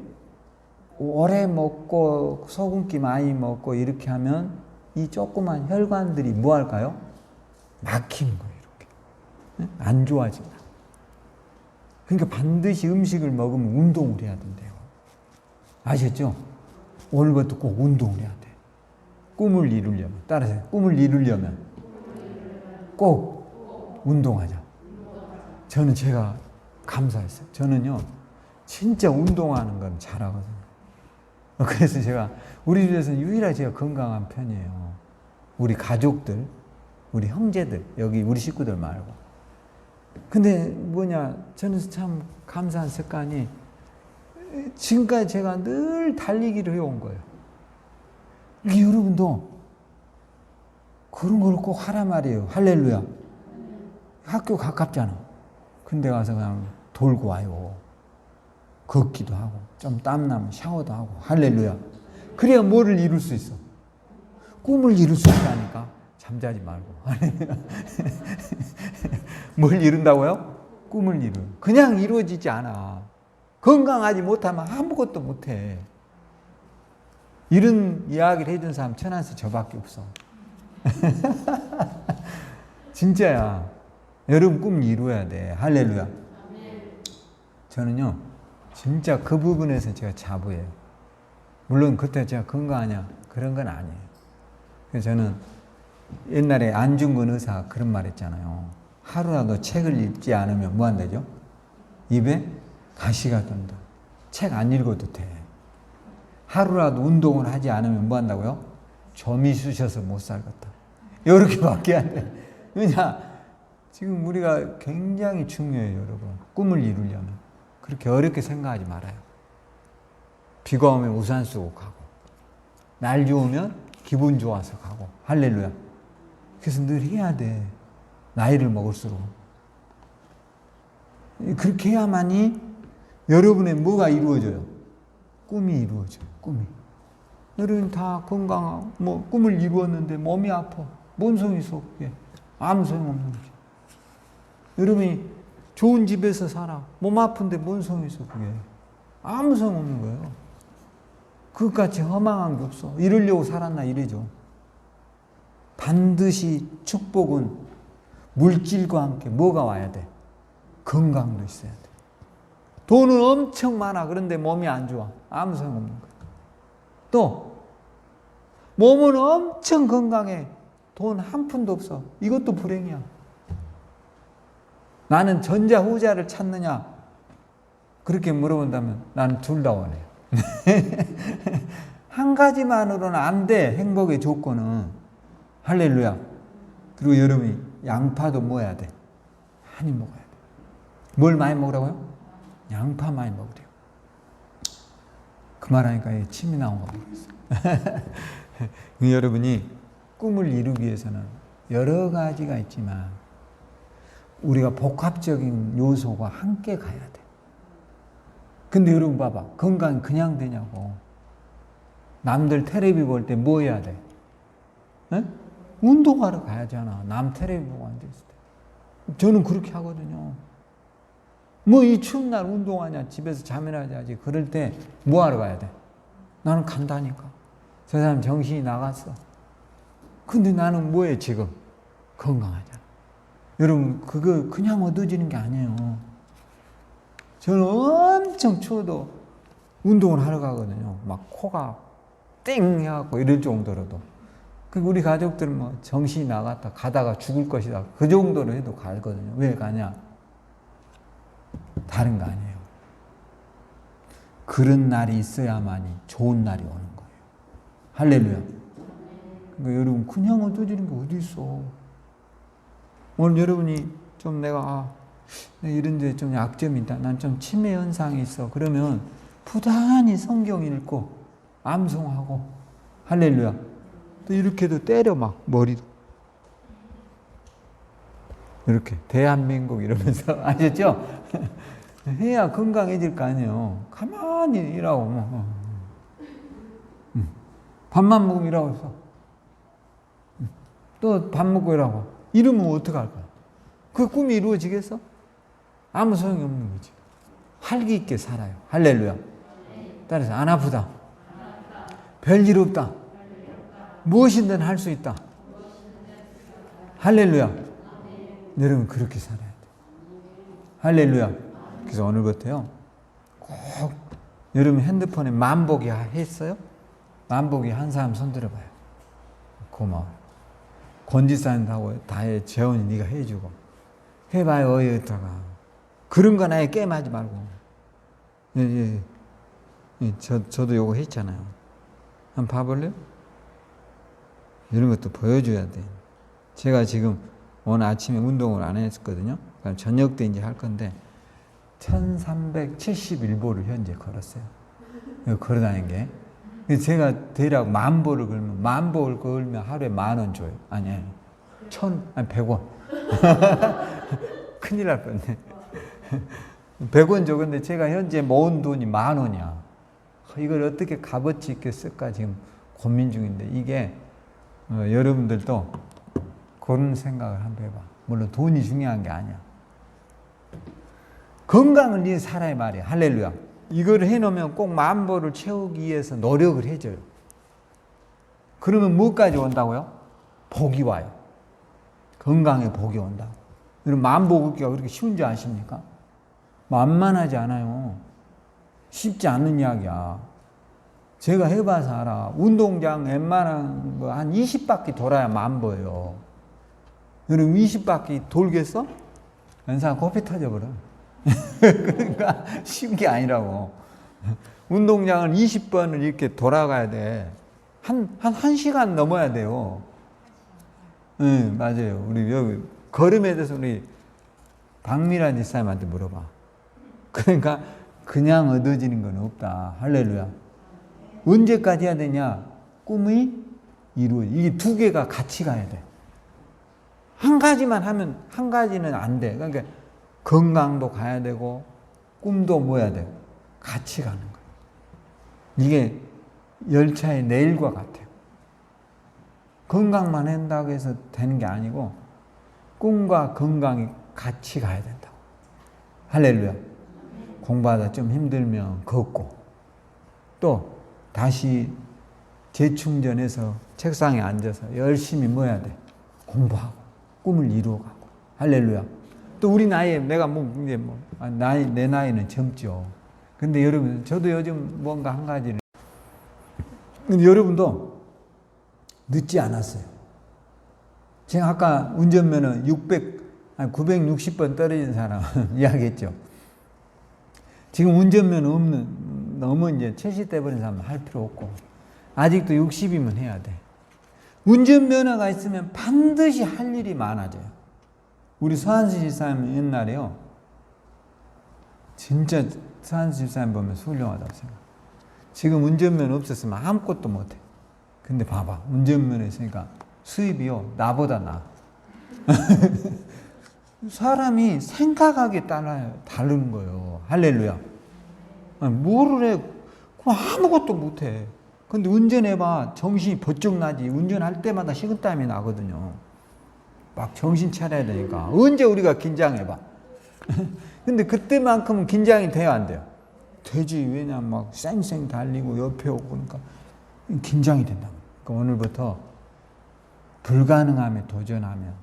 오래 먹고 소금기 많이 먹고 이렇게 하면 이 조그만 혈관들이 뭐 할까요? 막히는 거예요. 이렇게. 안 좋아진다. 그러니까 반드시 음식을 먹으면 운동을 해야 된대요. 아셨죠? 오늘부터 꼭 운동을 해야 돼. 꿈을 이루려면, 따라서 꿈을 이루려면 꼭 운동하자. 저는 제가 감사했어요. 저는요, 진짜 운동하는 건 잘하거든요. 그래서 제가 우리 집에서는 유일하게 제가 건강한 편이에요. 우리 가족들, 우리 형제들, 여기 우리 식구들 말고. 근데 저는 참 감사한 습관이 지금까지 제가 늘 달리기를 해온 거예요. 여러분도 그런 걸 꼭 하란 말이에요. 할렐루야. 학교 가깝잖아. 근데 가서 그냥 돌고 와요. 걷기도 하고, 좀 땀나면 샤워도 하고, 할렐루야. 그래야 뭐를 이룰 수 있어? 꿈을 이룰 수 있다니까. 잠자지 말고. 뭘 이룬다고요? 꿈을 그냥 이루어지지 않아. 건강하지 못하면 아무것도 못해. 이런 이야기를 해준 사람 천안에서 저밖에 없어. 진짜야. 여러분 꿈 이루어야 돼. 할렐루야. 저는요, 진짜 그 부분에서 제가 자부해요. 물론 그때 제가 건강하냐? 그런 건 아니에요. 그래서 저는 옛날에 안중근 의사가 그런 말 했잖아요. 하루라도 책을 읽지 않으면 뭐 한다죠? 입에 가시가 돈다. 책 안 읽어도 돼. 하루라도 운동을 하지 않으면 뭐 한다고요? 점이 쑤셔서 못 살겠다. 이렇게밖에 안 돼. 왜냐? 지금 우리가 굉장히 중요해요, 여러분. 꿈을 이루려면. 그렇게 어렵게 생각하지 말아요. 비가 오면 우산 쓰고 가고, 날 좋으면 기분 좋아서 가고, 할렐루야. 그래서 늘 해야 돼. 나이를 먹을수록. 그렇게 해야만이 여러분의 뭐가 이루어져요? 꿈이 이루어져요, 꿈이. 여러분 다 건강하고, 꿈을 이루었는데 몸이 아파. 뭔 소용이 있어, 그게. 아무 소용없는 거지. 여러분이 좋은 집에서 살아. 몸 아픈데 뭔 소용이 있어, 그게. 아무 소용없는 거예요. 그것같이 허망한 게 없어. 이러려고 살았나 이래죠. 반드시 축복은 물질과 함께 뭐가 와야 돼? 건강도 있어야 돼. 돈은 엄청 많아. 그런데 몸이 안 좋아. 아무 소용없는 거야. 또 몸은 엄청 건강해. 돈 한 푼도 없어. 이것도 불행이야. 나는 전자 후자를 찾느냐? 그렇게 물어본다면 나는 둘 다 원해요. 한 가지만으로는 안 돼. 행복의 조건은. 할렐루야. 그리고 여러분이 양파도 먹어야 돼. 많이 먹어야 돼. 뭘 많이 먹으라고요? 양파 많이 먹으래요. 그 말하니까 침이 나온 거 모르겠어요. 여러분이 꿈을 이루기 위해서는 여러 가지가 있지만 우리가 복합적인 요소가 함께 가야 돼. 근데 여러분 봐봐. 건강이 그냥 되냐고. 남들 텔레비 볼 때 뭐 해야 돼? 에? 운동하러 가야잖아. 남 텔레비 보고 앉아있을 때. 저는 그렇게 하거든요. 뭐 이 추운 날 운동하냐? 집에서 잠이나 자지. 그럴 때 뭐 하러 가야 돼? 나는 간다니까. 저 사람 정신이 나갔어. 근데 나는 뭐해 지금? 건강하잖아. 여러분 그거 그냥 얻어지는 게 아니에요. 저는 엄청 추워도 운동을 하러 가거든요. 막 코가 띵 해갖고 이럴 정도로도. 우리 가족들은 뭐 정신이 나갔다 가다가 죽을 것이다. 그 정도로 해도 가거든요. 왜 가냐? 다른 거 아니에요. 그런 날이 있어야만이 좋은 날이 오는 거예요. 할렐루야. 그러니까 여러분 그냥 얻어지는 게 어디 있어. 오늘 여러분이 좀 내가 이런 데 좀 약점이 있다. 난 좀 치매 현상이 있어. 그러면 부단히 성경 읽고 암송하고 할렐루야. 또 이렇게도 때려 막 머리도. 이렇게 대한민국 이러면서 아셨죠? 해야 건강해질 거 아니에요. 가만히 일하고 뭐. 밥만 먹으면 일하고 있어. 또 밥 먹고 일하고. 이러면 어떡할 거야? 그 꿈이 이루어지겠어? 아무 소용이 없는 거지. 활기 있게 살아요. 할렐루야. 따라서 안 아프다. 별일 없다. 무엇이든 할 수 있다. 할렐루야. 여러분 그렇게 살아야 돼. 할렐루야. 그래서 오늘부터요. 꼭 여러분 핸드폰에 만보기 했어요? 만보기 한 사람 손 들어봐요. 고마워요. 권지사님하고 다 해. 재원이 네가 해주고. 해봐요. 여기다가. 그런 거 나에 게임하지 말고. 예. 저도 요거 했잖아요. 한번 봐볼래요? 이런 것도 보여줘야 돼. 제가 지금 오늘 아침에 운동을 안 했거든요. 그럼 저녁 때 이제 할 건데 1371보를 현재 걸었어요. 걸어 다닌 게. 제가 대략 10,000보를 걸면, 10,000보를 걸면 하루에 10,000원 줘요. 아니, 100원. 큰일 날 뻔네. 100원 줘. 근데 제가 현재 모은 돈이 10,000원이야. 이걸 어떻게 값어치 있게 쓸까 지금 고민 중인데, 이게 여러분들도 그런 생각을 한번 해봐. 물론 돈이 중요한 게 아니야. 건강을 위해서 살아야 말이야. 할렐루야. 이걸 해놓으면 꼭 10,000보를 채우기 위해서 노력을 해줘요. 그러면 뭐까지 온다고요? 복이 와요. 건강에 복이 온다고. 여러분 10,000보 걷기가 그렇게 쉬운 줄 아십니까? 만만하지 않아요. 쉽지 않은 이야기야. 제가 해봐서 알아. 운동장 웬만한 거 한 20바퀴 돌아야 10,000보예요. 여러분 20바퀴 돌겠어? 연상 코피 터져버려. 그러니까 쉬운 게 아니라고. 운동장을 20번을 이렇게 돌아가야 돼. 한 1시간 넘어야 돼요. 네, 맞아요. 우리 여기 걸음에 대해서 우리 박미란 집사님한테 물어봐. 그러니까 그냥 얻어지는 건 없다. 할렐루야. 언제까지 해야 되냐? 꿈이 이루어져. 이게 두 개가 같이 가야 돼. 한 가지만 하면 한 가지는 안 돼. 그러니까 건강도 가야 되고 꿈도 뭐야 되고 같이 가는 거예요. 이게 열차의 내일과 같아요. 건강만 한다고 해서 되는 게 아니고 꿈과 건강이 같이 가야 된다고. 할렐루야. 공부하다 좀 힘들면 걷고 또 다시 재충전해서 책상에 앉아서 열심히 뭐 해야 돼? 공부하고 꿈을 이루어가고. 할렐루야. 또 우리 나이에 내가 내 나이는 젊죠. 근데 여러분 저도 요즘 뭔가 한 가지를 근데 여러분도 늦지 않았어요. 제가 아까 운전면허 960번 떨어진 사람 이야기했죠. 지금 운전면허 없는 너무 이제 70대 버린 사람은 할 필요 없고 아직도 60이면 해야 돼. 운전면허가 있으면 반드시 할 일이 많아져요. 우리 서한수 집사님 옛날에요. 진짜 서한수 집사님 보면 훌륭하다고 생각해요. 지금 운전면허 없었으면 아무것도 못해. 근데 봐봐. 운전면허 있으니까 수입이요. 나보다 나아. 사람이 생각하기에 따라 다른 거예요. 할렐루야. 뭐를 해? 그럼 아무것도 못해. 근데 운전해봐. 정신이 번쩍 나지. 운전할 때마다 식은땀이 나거든요. 막 정신 차려야 되니까. 언제 우리가 긴장해봐. 근데 그때만큼은 긴장이 돼야 안 돼요? 되지. 왜냐면 막 쌩쌩 달리고 옆에 오고 그러니까 긴장이 된다. 그러니까 오늘부터 불가능함에 도전하면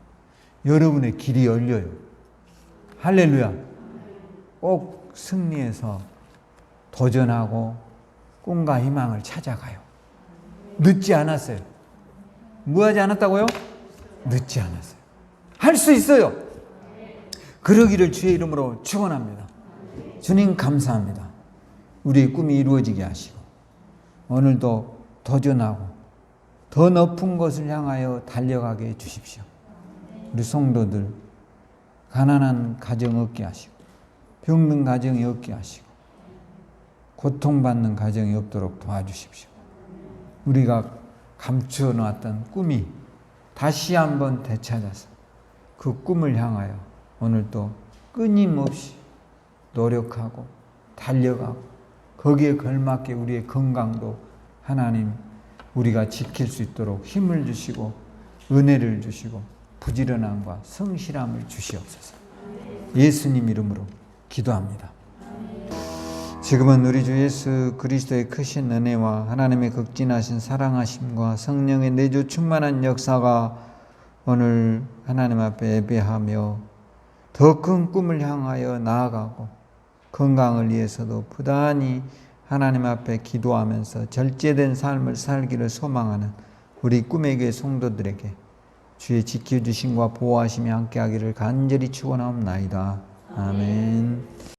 여러분의 길이 열려요. 할렐루야. 꼭 승리해서 도전하고 꿈과 희망을 찾아가요. 늦지 않았어요. 뭐 하지 않았다고요? 늦지 않았어요. 할 수 있어요. 그러기를 주의 이름으로 축원합니다. 주님 감사합니다. 우리의 꿈이 이루어지게 하시고 오늘도 도전하고 더 높은 것을 향하여 달려가게 해 주십시오. 우리 성도들 가난한 가정 없게 하시고 병든 가정이 없게 하시고 고통받는 가정이 없도록 도와주십시오. 우리가 감추어 놨던 꿈이 다시 한번 되찾아서 그 꿈을 향하여 오늘도 끊임없이 노력하고 달려가고 거기에 걸맞게 우리의 건강도 하나님 우리가 지킬 수 있도록 힘을 주시고 은혜를 주시고 부지런함과 성실함을 주시옵소서. 예수님 이름으로 기도합니다. 지금은 우리 주 예수 그리스도의 크신 은혜와 하나님의 극진하신 사랑하심과 성령의 내주 충만한 역사가 오늘 하나님 앞에 예배하며 더 큰 꿈을 향하여 나아가고 건강을 위해서도 부단히 하나님 앞에 기도하면서 절제된 삶을 살기를 소망하는 우리 꿈의 교회 성도들에게 주의 지켜주심과 보호하심이 함께하기를 간절히 축원하옵나이다. 아멘.